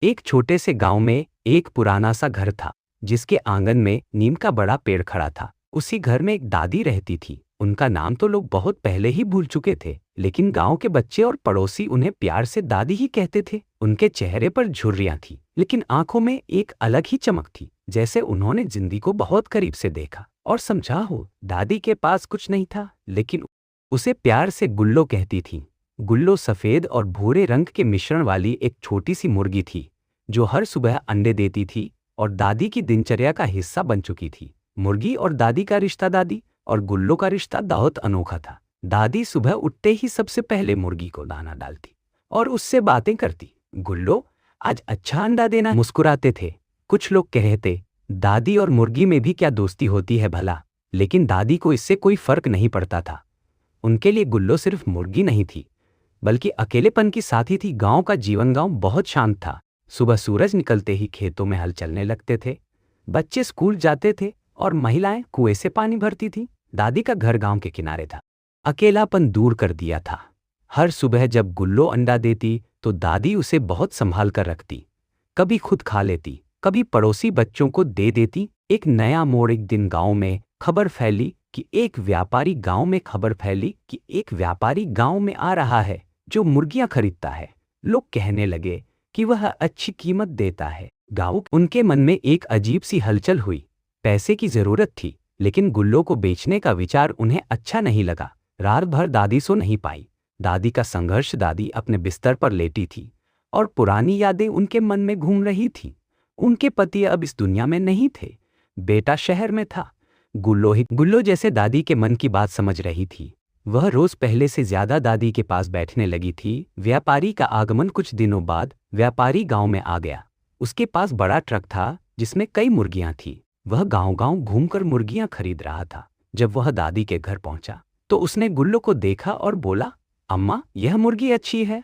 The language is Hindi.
एक छोटे से गांव में एक पुराना सा घर था, जिसके आंगन में नीम का बड़ा पेड़ खड़ा था। उसी घर में एक दादी रहती थी। उनका नाम तो लोग बहुत पहले ही भूल चुके थे, लेकिन गांव के बच्चे और पड़ोसी उन्हें प्यार से दादी ही कहते थे। उनके चेहरे पर झुर्रियां थी, लेकिन आंखों में एक अलग ही चमक थी, जैसे उन्होंने जिंदगी को बहुत करीब से देखा और समझा हो। दादी के पास कुछ नहीं था, लेकिन उसे प्यार से गुल्लो कहती थी। गुल्लो सफेद और भूरे रंग के मिश्रण वाली एक छोटी सी मुर्गी थी, जो हर सुबह अंडे देती थी और दादी की दिनचर्या का हिस्सा बन चुकी थी। मुर्गी और दादी का रिश्ता, दादी और गुल्लो का रिश्ता बहुत अनोखा था। दादी सुबह उठते ही सबसे पहले मुर्गी को दाना डालती और उससे बातें करती। गुल्लो, आज अच्छा अंडा देना, मुस्कुराते थे। कुछ लोग कहते, दादी और मुर्गी में भी क्या दोस्ती होती है भला, लेकिन दादी को इससे कोई फर्क नहीं पड़ता था। उनके लिए गुल्लो सिर्फ मुर्गी नहीं थी, बल्कि अकेलेपन की साथी थी। गांव का जीवन गांव बहुत शांत था। सुबह सूरज निकलते ही खेतों में हल चलने लगते थे, बच्चे स्कूल जाते थे और महिलाएं कुएं से पानी भरती थी। दादी का घर गांव के किनारे था, अकेलापन दूर कर दिया था। हर सुबह जब गुल्लो अंडा देती तो दादी उसे बहुत संभाल कर रखती। कभी खुद खा लेती, कभी पड़ोसी बच्चों को दे देती। एक नया मोड़, एक दिन गांव में खबर फैली कि एक व्यापारी गांव में आ रहा है जो मुर्गियां खरीदता है। लोग कहने लगे कि वह अच्छी कीमत देता है। गांव उनके मन में एक अजीब सी हलचल हुई। पैसे की जरूरत थी, लेकिन गुल्लो को बेचने का विचार उन्हें अच्छा नहीं लगा। रात भर दादी सो नहीं पाई। दादी का संघर्ष, दादी अपने बिस्तर पर लेटी थी और पुरानी यादें उनके मन में घूम रही थी। उनके पति अब इस दुनिया में नहीं थे, बेटा शहर में था। गुल्लो जैसे दादी के मन की बात समझ रही थी। वह रोज पहले से ज्यादा दादी के पास बैठने लगी थी। व्यापारी का आगमन, कुछ दिनों बाद व्यापारी गांव में आ गया। उसके पास बड़ा ट्रक था जिसमें कई मुर्गियां थी। वह गांव-गांव घूमकर मुर्गियां खरीद रहा था। जब वह दादी के घर पहुंचा तो उसने गुल्लो को देखा और बोला, अम्मा, यह मुर्गी अच्छी है,